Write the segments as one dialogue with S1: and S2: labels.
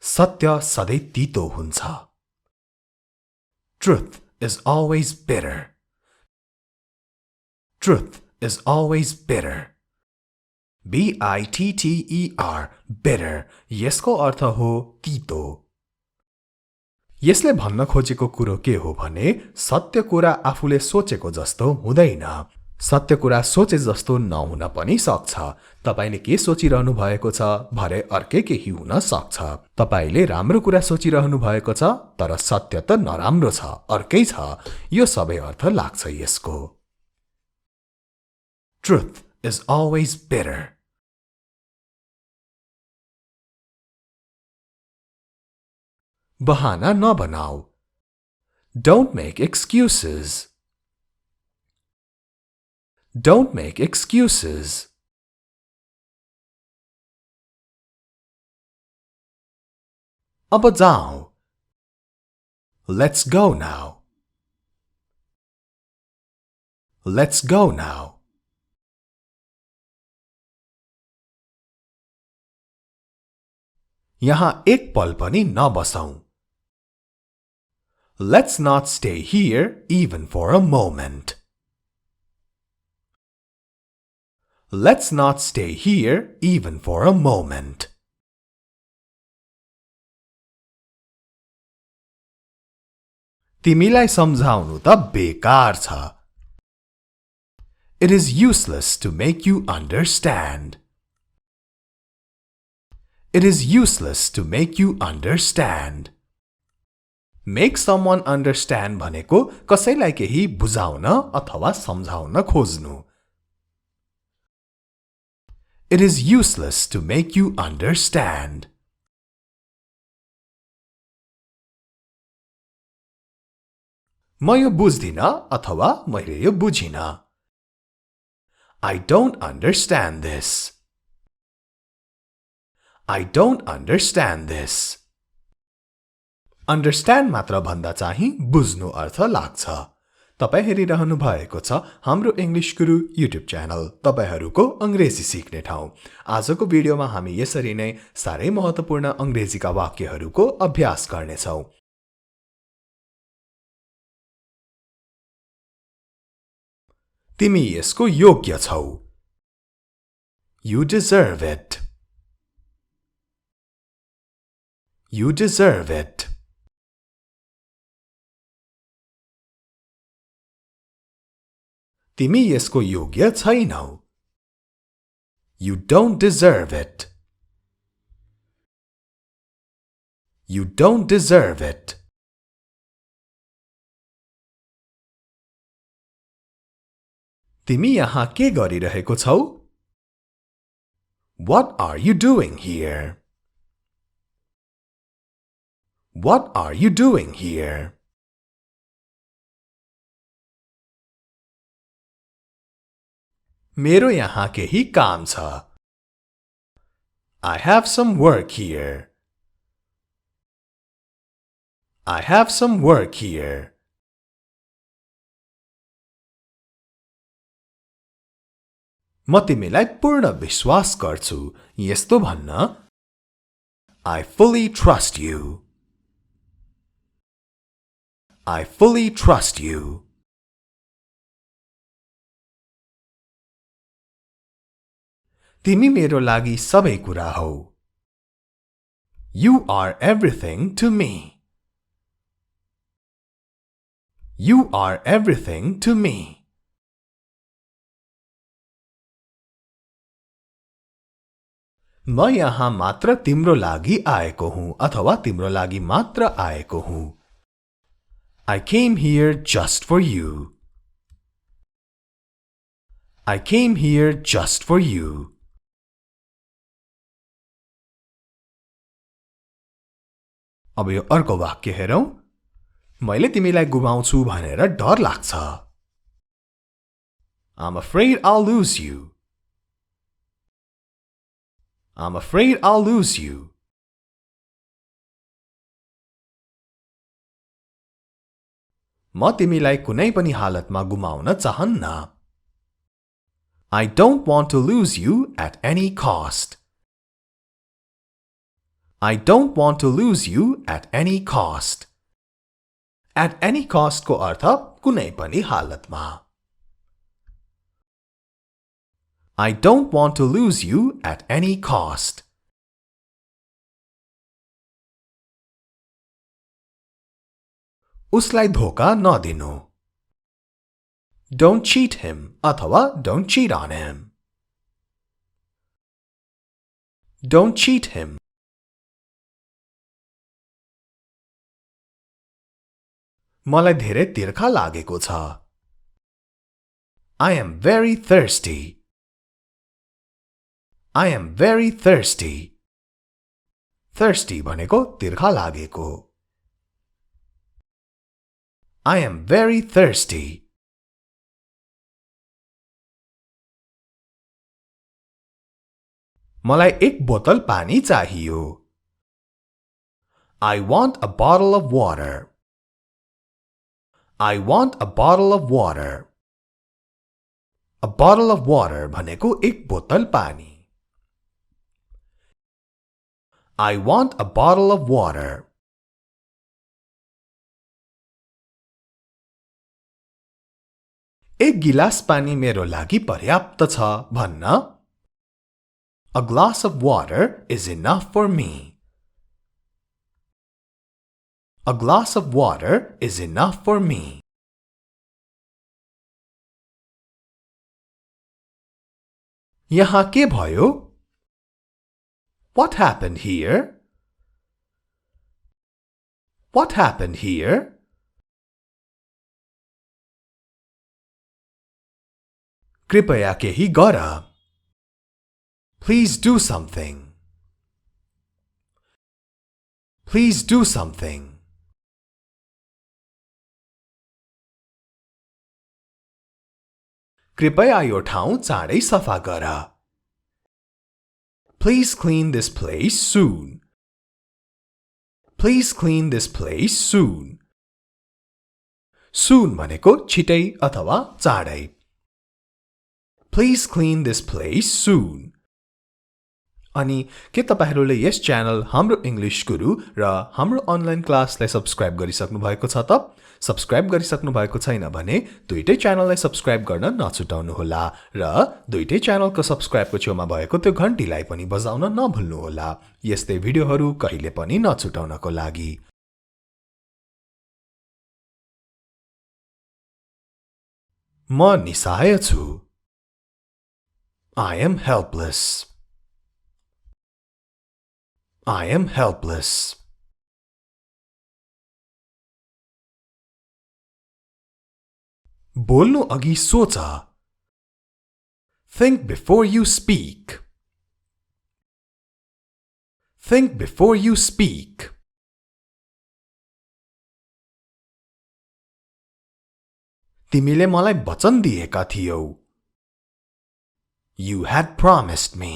S1: सत्य सधैँ तीतो हुन्छ. Truth is always bitter. Truth is always bitter. B-I-T-T-E-R, bitter. यसको अर्थ हो तीतो. यसले भन्न खोजेको कुरो के हो भने सत्य कुरा आफूले सोचेको जस्तो हुँदैन. सत्य कुरा सोचे जस्तो नहुन पनि सक्छ. तपाईले के सोचिरहनु भएको छ भरे अर्कै केही हुन सक्छ. तपाईले राम्रो कुरा सोचिरहनु भएको छ तर सत्य त नराम्रो छ, अर्कै छ. यो सबै अर्थ लाग्छ यसको. Truth is always bitter. बहाना नबनाऊ. Don't make excuses. Don't make excuses. अब जाऊ. Let's go now. Let's go now. यहाँ एक पल पनि नबसौं. Let's not stay here even for a moment. Let's not stay here even for a moment. तिमीलाई सम्झाउनु त बेकार छ. It is useless to make you understand. It is useless to make you understand. Make someone understand भनेको कसैलाई केही बुझाउन अथवा सम्झाउन खोज्नु. It is useless to make you understand. म यो बुझ्दिन अथवा मैले यो बुझिन. I don't understand this. I don't understand this. Understand मात्र भन्दा चाहिँ बुझ्नु अर्थ लाग्छ. तपाई हेरिरहनु भएको छ हाम्रो इंग्लिश गुरु युट्युब च्यानल, तपाईहरुको अंग्रेजी सिक्ने ठाउँ. आजको भिडियोमा हामी यसरी नै सारै महत्त्वपूर्ण अंग्रेजीका वाक्यहरुको अभ्यास गर्नेछौं. तिमी यसको योग्य छौ. You deserve it. You deserve it. तिमी यसको योग्य छैनौ. You don't deserve it. You don't deserve it. तिमी यहाँ के गरिरहेको छौ? What are you doing here? What are you doing here? मेरो यहाँ केही काम छ. I have some work here. I have some work here. म तिमीलाई पूर्ण विश्वास गर्छु. यस्तो भन्न I fully trust you. I fully trust you. तिमी मेरो लागि सबै कुरा हौ. You are everything to me. You are everything to me. म यहाँ मात्र तिम्रो लागि आएको हुँ अथवा तिम्रो लागि मात्र आएको हुँ. I came here just for you. I came here just for you. अब यो अर्को वाक्य हेरौं. मैले तिमीलाई गुमाउँछु भनेर डर लाग्छ. I'm afraid I'll lose you. I'm afraid I'll lose you. म तिमीलाई कुनै पनि हालतमा गुमाउन चाहन्न. I don't want to lose you at any cost. I don't want to lose you at any cost. At any cost को अर्थ कुनै पनि हालतमा. I don't want to lose you at any cost. उसलाई धोका नदिनु. Don't cheat him अथवा don't cheat on him. Don't cheat him. मलाई धेरै तिर्खा लागेको छ. I am very thirsty. I am very thirsty. Thirsty भनेको तिर्खा लागेको. I am very thirsty. मलाई एक बोतल पानी चाहियो. I want a bottle of water. I want a bottle of water. A bottle of water भनेको एक बोतल पानी. I want a bottle of water. एक गिलास पानी मेरो लागि पर्याप्त छ भन्न. A glass of water is enough for me. A glass of water is enough for me. यहाँ के भयो? What happened here? What happened here? कृपया केही गर. Please do something. Please do something. कृपया यो ठाउँ चाँडै सफा गर. Please clean this place soon. Please clean this place soon. Soon भनेको छिटै अथवा चाँडै. Please clean this place soon. अनि के तपाईहरुले यस च्यानल हाम्रो इंग्लिश गुरु र हाम्रो अनलाइन क्लासलाई सब्स्क्राइब गरिसक्नु भएको छ त? सब्स्क्राइब गरिसक्नु भएको छैन भने दुईटै च्यानललाई सब्स्क्राइब गर्न नछुटाउनु होला र दुईटै च्यानलको सब्स्क्राइबको छेउमा भएको त्यो घण्टीलाई पनि बजाउन नभुल्नु होला. यस्तै भिडियोहरु कहिले पनि नछुटाउनको लागि. म निसहाय छु. I am helpless. I am helpless. बोल्नु अघि सोच. Think before you speak. Think before you speak. तिमीले मलाई वचन दिएका थियौ. You had promised me.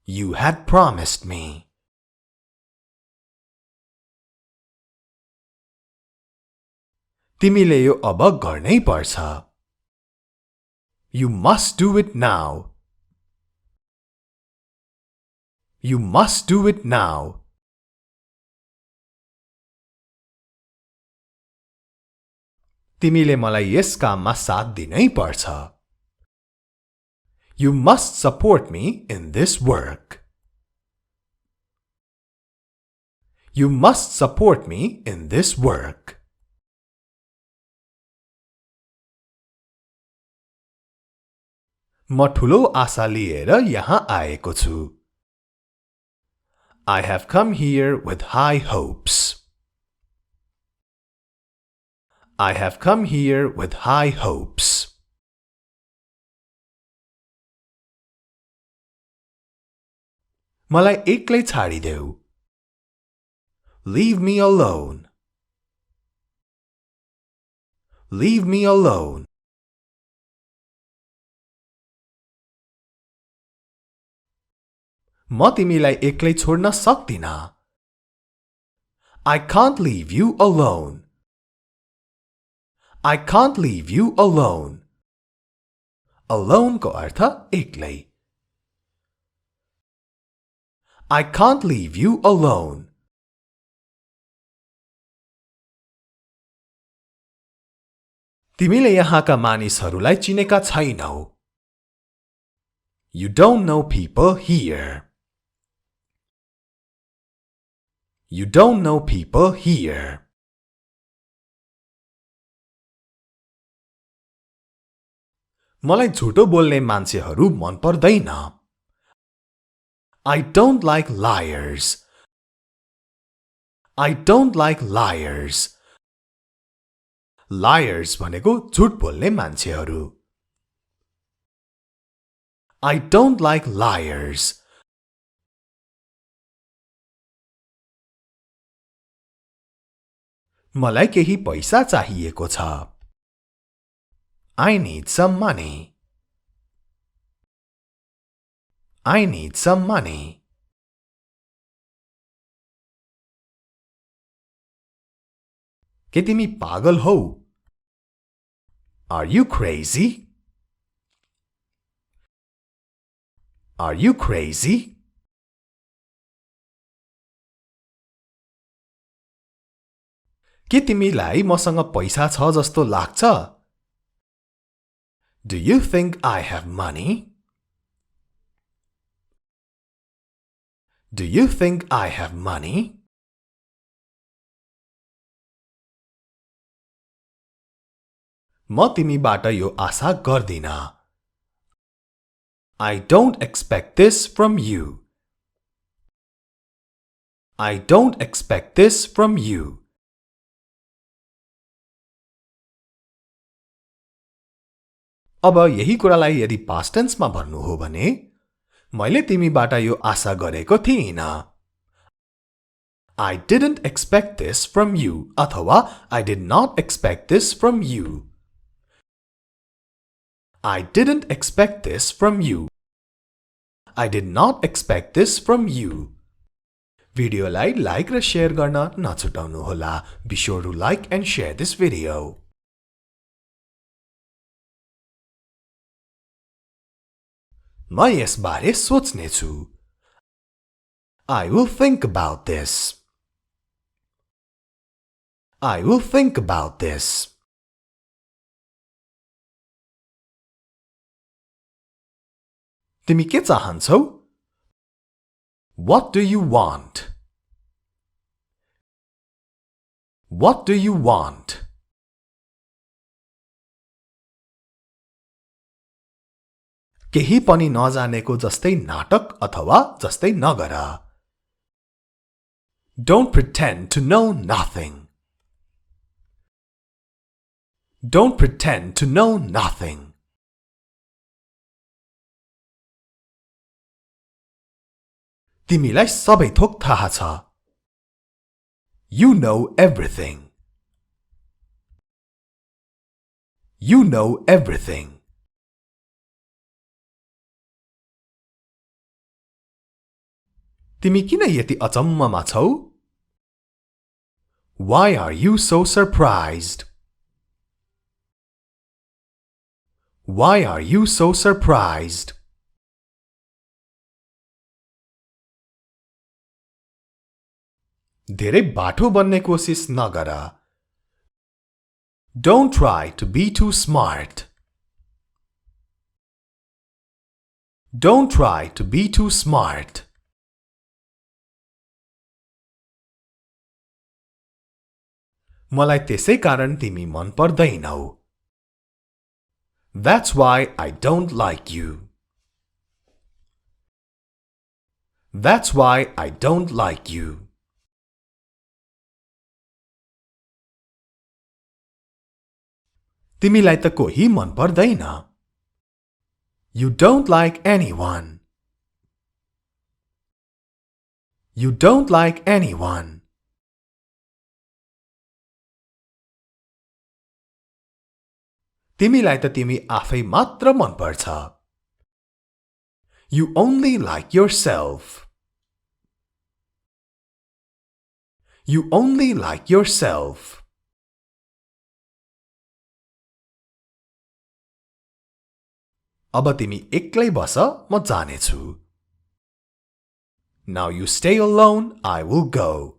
S1: You had promised me. तिमीले यो अब गर्नै पर्छ. You must do it now. You must do it now. तिमीले मलाई यस काममा साथ दिनै पर्छ. You must support me in this work. You must support me in this work. म ठूलो आशा लिएर यहाँ आएको छु. I have come here with high hopes. I have come here with high hopes. मलाई एक्लै छाडिदेऊ. Leave me alone. Leave me alone. म तिमीलाई एक्लै छोड्न सक्दिन. I can't leave you alone. I can't leave you alone. Alone को अर्थ एक्लै. I can't leave you alone. तिमीले यहाँका मानिसहरूलाई चिनेका छैनौ. You don't know people here. You don't know people here. मलाई झुटो बोल्ने मान्छेहरू मन पर्दैन. I don't like liars. I don't like liars. Liars भनेको झुट बोल्ने मान्छेहरू. I don't like liars. मलाई केही पैसा चाहिएको छ. I need some money. I need some money. के तिमी पागल हौ? Are you crazy? Are you crazy? के तिमीलाई मसँग पैसा छ जस्तो लाग्छ? Do you think I have money? Do you think I have money? म तिमीबाट यो आशा गर्दिन. I don't expect this from you. I don't expect this from you. अब यही कुरालाई यदि past tense मा भन्नु हो भने मैले तिमीबाट यो आशा गरेको थिइन. I didn't expect this from you अथवा I did not expect this from you. I didn't expect this from you. I did not expect this from you. भिडियोलाई लाइक र शेयर गर्न नछुटाउनु होला. Be sure to like and share this video. म यसबारे सोच्ने छु. I will think about this. I will think about this. तिमी के चाहन्छौ? What do you want? What do you want? केही पनि नजानेको जस्तै नाटक अथवा जस्तै नगर. Don't pretend to know nothing. Don't pretend to know nothing. तिमीलाई सबै थोक थाहा छ. You know everything. You know everything. तिमी किन यति अचम्ममा छौ? Why are you so surprised? Why are you so surprised? धेरै बाठो बन्ने कोसिस नगर. Don't try to be too smart. Don't try to be too smart. मलाई त्यसै कारण तिमी मन पर्दैनौ. That's why I don't like you. That's why I don't like you. तिमीलाई त कोही मन पर्दैन. You don't like anyone. You don't like anyone. तिमीलाई त तिमी आफै मात्र मन पर्छ. You only like yourself. You only like yourself. अब तिमी एक्लै बस, म जानेछु. Now you stay alone, I will go.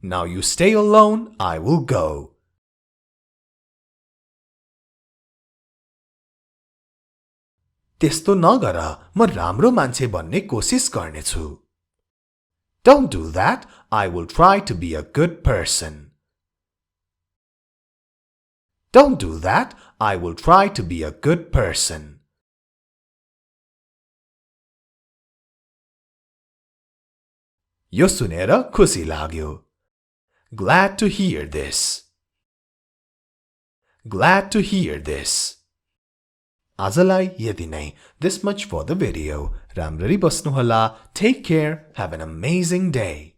S1: Now you stay alone, I will go. त्यस्तो नगर, म राम्रो मान्छे बन्ने कोसिस गर्नेछु. Don't do that, I will try to be a good person. Don't do that, I will try to be a good person. यो सुनेर खुसी लाग्यो. Glad to hear this. Glad to hear this. आजलाई यति नै. This much for the video. राम्ररी बस्नुहोला. Take care. Have an amazing day.